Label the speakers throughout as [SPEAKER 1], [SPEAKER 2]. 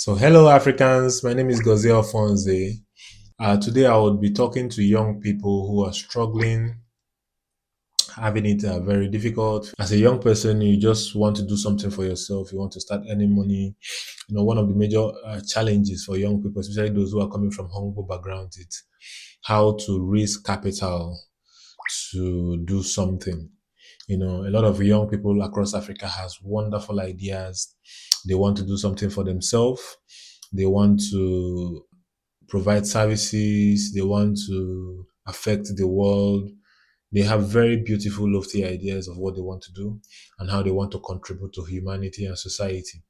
[SPEAKER 1] So, hello Africans. My name is Gozie Alphonse. Today, I will be talking to young people who are struggling, having it very difficult. As a young person, you just want to do something for yourself. You want to start earning money. One of the major challenges for young people, especially those who are coming from humble backgrounds, is how to raise capital to do something. A lot of young people across Africa has wonderful ideas. They want to do something for themselves. They want to provide services, they want to affect the world. They have very beautiful, lofty ideas of what they want to do and how they want to contribute to humanity and society.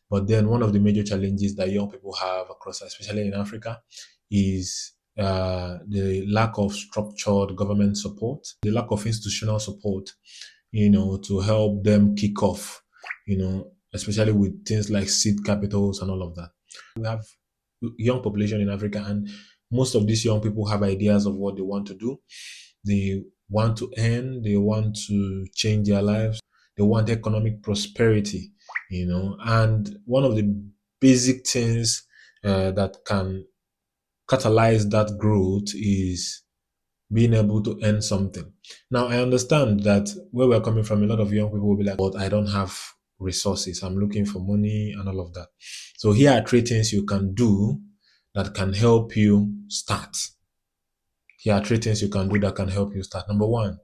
[SPEAKER 1] But then, one of the major challenges that young people have across, especially in Africa, is the lack of structured government support, the lack of institutional support, to help them kick off, especially with things like seed capitals and all of that. We have young population in Africa, and most of these young people have ideas of what they want to do. They want to earn, they want to change their lives, they want economic prosperity, and one of the basic things that can catalyze that growth is being able to earn something. Now, I understand that where we're coming from, a lot of young people will be like, but I don't have resources. I'm looking for money and all of that. So, here are three things you can do that can help you start. Here are three things you can do that can help you start. Number one,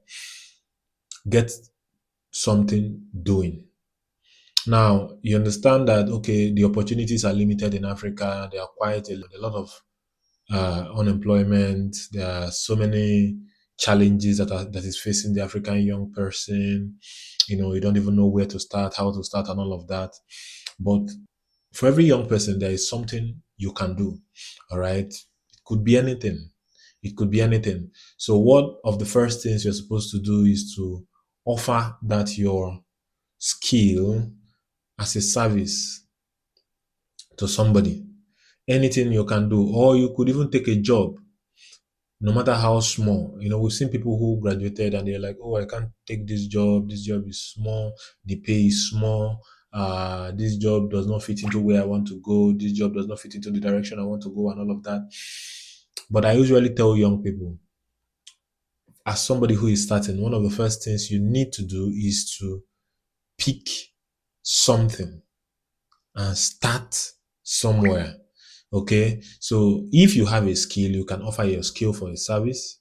[SPEAKER 1] get something doing. Now, you understand that, okay, the opportunities are limited in Africa. There are quite a lot of unemployment. There are so many challenges that is facing the African young person. You don't even know where to start, how to start, and all of that. But for every young person, there is something you can do. All right, it could be anything. It could be anything. So, one of the first things you're supposed to do is to offer that your skill as a service to somebody. Anything you can do, or you could even take a job, no matter how small. We've seen people who graduated and they're like, oh, I can't take this job. This job is small. The pay is small. This job does not fit into where I want to go. This job does not fit into the direction I want to go, and all of that. But I usually tell young people, as somebody who is starting, one of the first things you need to do is to pick something and start somewhere. Okay. So if you have a skill, you can offer your skill for a service.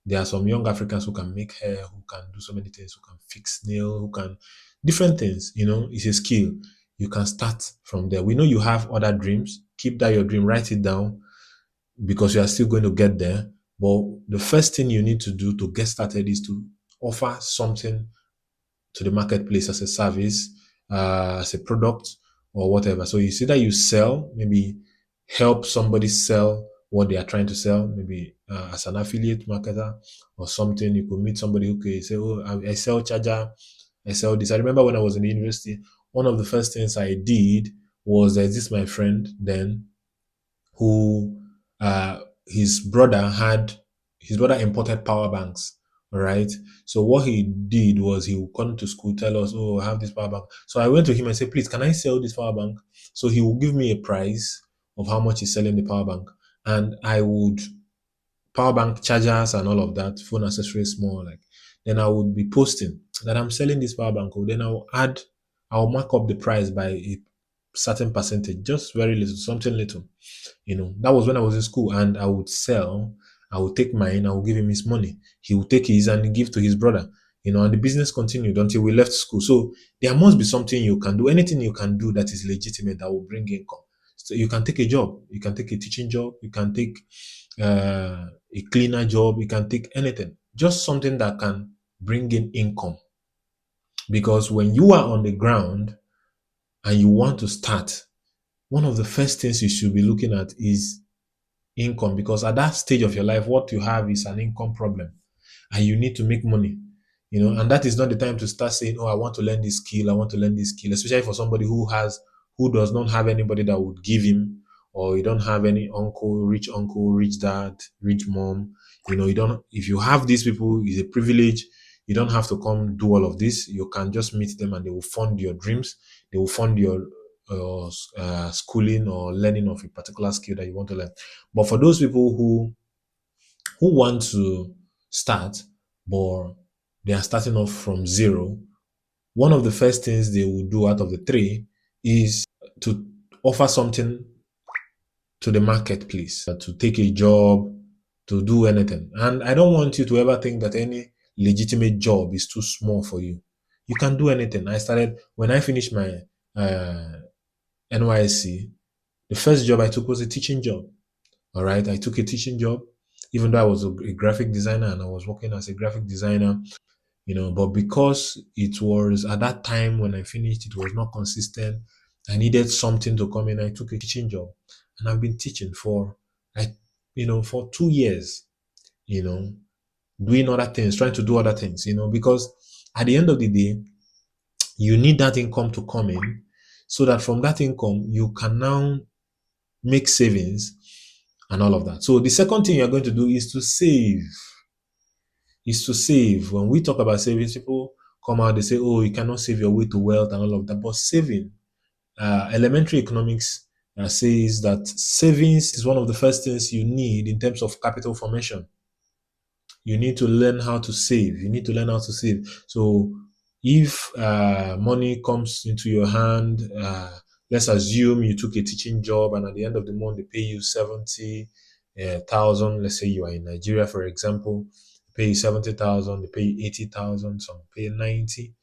[SPEAKER 1] There are some young Africans who can make hair, who can do so many things, who can fix nail, who can different things. It's a skill. You can start from there. We know you have other dreams. Keep that your dream, write it down because you are still going to get there. But the first thing you need to do to get started is to offer something to the marketplace as a service, as a product, or whatever. So you see that you sell, maybe help somebody sell what they are trying to sell, maybe as an affiliate marketer or something. You could meet somebody who could say, oh, I sell charger, I sell this. I remember when I was in the university, one of the first things I did was this my friend then who his brother imported power banks. All right. So what he did was he would come to school, tell us, oh, I have this power bank. So I went to him and said, please, can I sell this power bank? So he will give me a price of how much he's selling the power bank. And I would power bank chargers and all of that, phone accessories more like. Then I would be posting that I'm selling this power bank. Then I'll mark up the price by a certain percentage, just very little, something little. That was when I was in school, and I would sell. I would take mine. I would give him his money. He would take his and give to his brother. And the business continued until we left school. So there must be something you can do, anything you can do that is legitimate that will bring income. So you can take a job. You can take a teaching job. You can take a cleaner job. You can take anything. Just something that can bring in income. Because when you are on the ground and you want to start, one of the first things you should be looking at is income, because at that stage of your life, what you have is an income problem and you need to make money. And that is not the time to start saying, oh, I want to learn this skill, I want to learn this skill, especially for somebody who does not have anybody that would give him, or you don't have any uncle, rich dad, rich mom. You don't, if you have these people, it's a privilege. You don't have to come do all of this. You can just meet them and they will fund your dreams. They will fund your schooling or learning of a particular skill that you want to learn. But for those people who want to start, but they are starting off from zero, one of the first things they will do out of the three is to offer something to the marketplace, to take a job, to do anything. And I don't want you to ever think that any legitimate job is too small for you. You can do anything. I started when I finished my uh, NYSC. The first job I took was a teaching job. All right, I took a teaching job, even though I was a graphic designer and I was working as a graphic designer, but because it was at that time when I finished, it was not consistent. I needed something to come in. I took a teaching job, and I've been teaching for like for 2 years. You know, doing other things, trying to do other things. Because at the end of the day, you need that income to come in, so that from that income you can now make savings and all of that. So the second thing you're going to do is to save. Is to save. When we talk about savings, people come out, they say, oh, you cannot save your way to wealth and all of that. But saving, elementary economics says that savings is one of the first things you need in terms of capital formation. You need to learn how to save. You need to learn how to save. So if money comes into your hand, let's assume you took a teaching job and at the end of the month they pay you 70,000. Let's say you are in Nigeria, for example, they pay you 70,000, they pay you 80,000, some pay 90.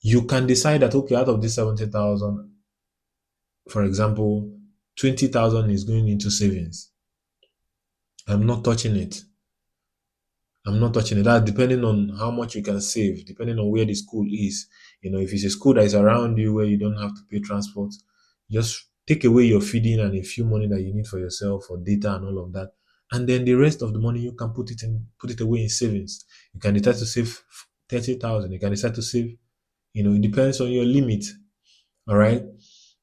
[SPEAKER 1] You can decide that, okay, out of this 70,000, for example, 20,000 is going into savings. I'm not touching it. I'm not touching it. That depending on how much you can save, depending on where the school is. If it's a school that is around you where you don't have to pay transport, just take away your feeding and a few money that you need for yourself for data and all of that. And then the rest of the money you can put it away in savings. You can decide to save 30,000. You can decide to save, it depends on your limit. All right.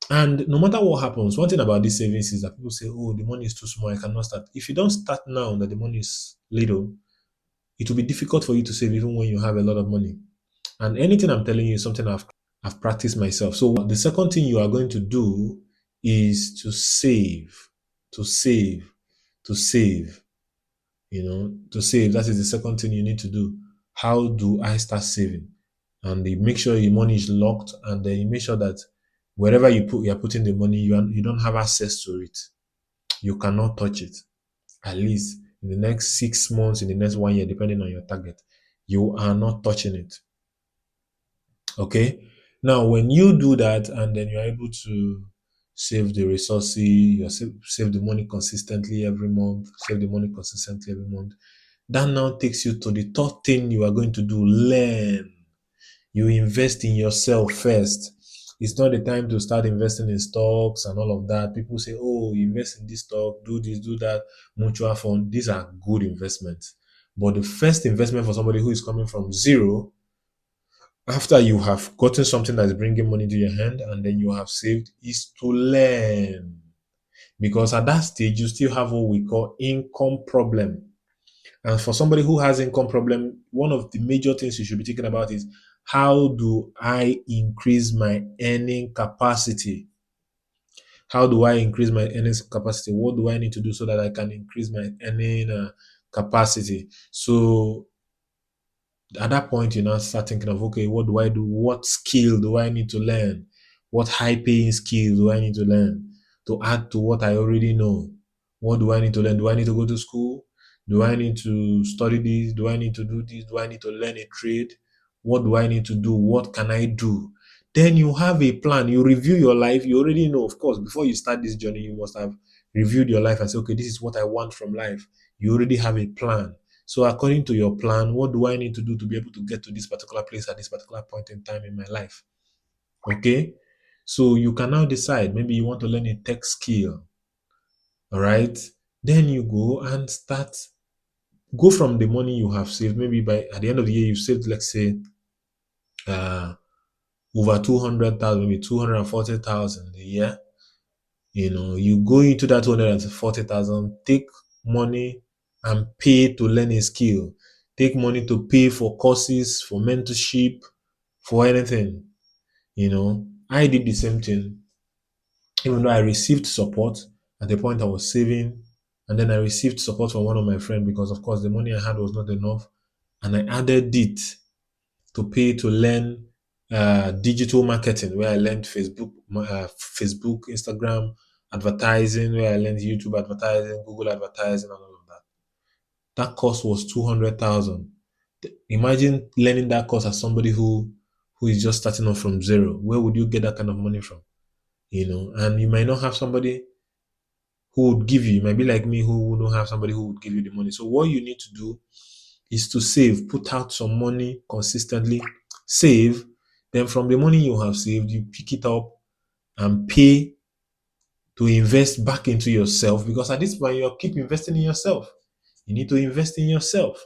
[SPEAKER 1] And no matter what happens, one thing about these savings is that people say, oh, the money is too small, I cannot start. If you don't start now that the money is little, it will be difficult for you to save even when you have a lot of money. And anything I'm telling you is something I've practiced myself. So the second thing you are going to do is to save, to save, to save, to save. That is the second thing you need to do. How do I start saving? And you make sure your money is locked, and then you make sure that wherever you're putting the money, you don't have access to it. You cannot touch it. At least in the next 6 months, in the next 1 year, depending on your target, you are not touching it. Okay. Now, when you do that and then you're able to save the resources, save the money consistently every month, that now takes you to the third thing you are going to do: learn. You invest in yourself first. It's not the time to start investing in stocks and all of that. People say, oh, you invest in this stock, do this, do that, mutual fund. These are good investments. But the first investment for somebody who is coming from zero, after you have gotten something that is bringing money to your hand and then you have saved, is to learn. Because at that stage, you still have what we call income problem. And for somebody who has income problem, one of the major things you should be thinking about is, how do I increase my earning capacity? How do I increase my earning capacity? What do I need to do so that I can increase my earning capacity? So at that point, you now start thinking of, okay, what do I do? What skill do I need to learn? What high paying skill do I need to learn to add to what I already know? What do I need to learn? Do I need to go to school? Do I need to study this? Do I need to do this? Do I need to learn a trade? What do I need to do? What can I do? Then you have a plan. You review your life. You already know, of course, before you start this journey, you must have reviewed your life and say, okay, this is what I want from life. You already have a plan. So according to your plan, what do I need to do to be able to get to this particular place at this particular point in time in my life? Okay. So you can now decide, maybe you want to learn a tech skill. All right. Then you go and go from the money you have saved. Maybe by at the end of the year, you've saved, let's say, uh, over 200,000, maybe 240,000 a year. You go into that 240,000, take money and pay to learn a skill. Take money to pay for courses, for mentorship, for anything, I did the same thing, even though I received support at the point I was saving, and then I received support from one of my friends because, of course, the money I had was not enough, and I added it to pay to learn digital marketing, where I learned Facebook, Instagram advertising, where I learned YouTube advertising, Google advertising, and all of that. That course was 200,000. Imagine learning that course as somebody who is just starting off from zero. Where would you get that kind of money from? And you might not have somebody who would give you. You might be like me who don't have somebody who would give you the money. So what you need to do is to save, put out some money consistently, save. Then from the money you have saved, you pick it up and pay to invest back into yourself, because at this point you keep investing in yourself. You need to invest in yourself.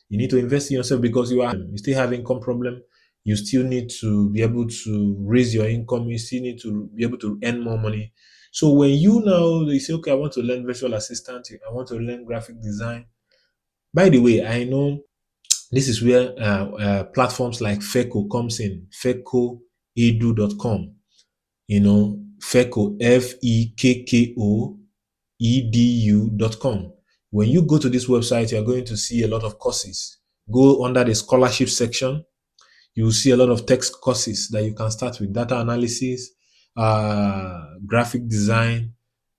[SPEAKER 1] You need to invest in yourself because you still have income problem. You still need to be able to raise your income. You still need to be able to earn more money. So when you say, okay, I want to learn virtual assistant, I want to learn graphic design. By the way, I know this is where platforms like FECO comes in, fecoedu.com. FECO, FEKKO edu.com. When you go to this website, you're going to see a lot of courses. Go under the scholarship section. You will see a lot of text courses that you can start with: data analysis, graphic design,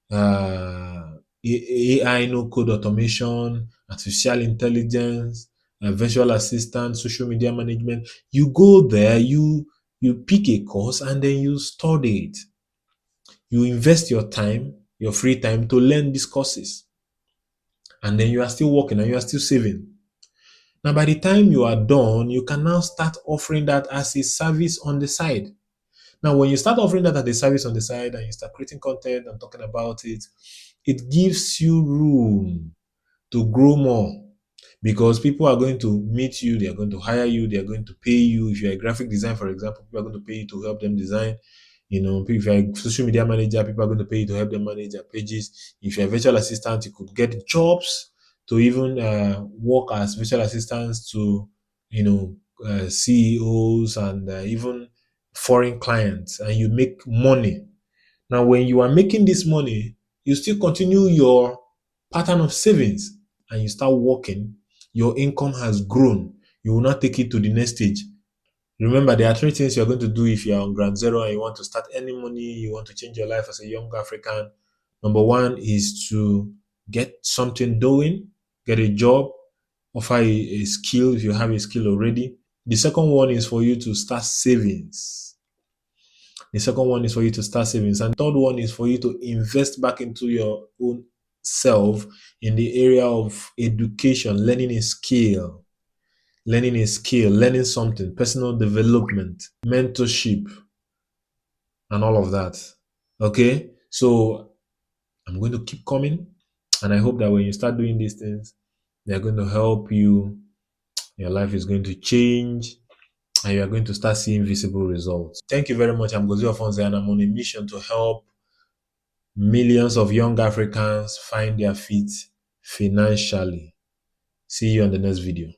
[SPEAKER 1] AI, no code automation, artificial intelligence, virtual assistant, social media management. You go there, you pick a course, and then you study it. You invest your time, your free time, to learn these courses, and then you are still working and you are still saving. Now, by the time you are done, you can now start offering that as a service on the side. Now, when you start offering that as a service on the side and you start creating content and talking about it, it gives you room to grow more, because people are going to meet you, they are going to hire you, they are going to pay you. If you're a graphic designer, for example, people are going to pay you to help them design. If you're a social media manager, people are going to pay you to help them manage their pages. If you're a virtual assistant, you could get jobs to even work as virtual assistants to, CEOs and even foreign clients, and you make money. Now, when you are making this money, you still continue your pattern of savings and you start working. Your income has grown. You will not take it to the next stage. Remember, there are three things you're going to do if you're on ground zero and you want to start earning money, you want to change your life as a young African. Number one is to get something doing, get a job, offer a skill if you have a skill already. The second one is for you to start savings. The second one is for you to start savings. And third one is for you to invest back into your own self in the area of education, learning something, personal development, mentorship, and all of that. Okay? So I'm going to keep coming. And I hope that when you start doing these things, they're going to help you. Your life is going to change and you are going to start seeing visible results. Thank you very much. I'm Gozi Ofonze, and I'm on a mission to help millions of young Africans find their feet financially. See you on the next video.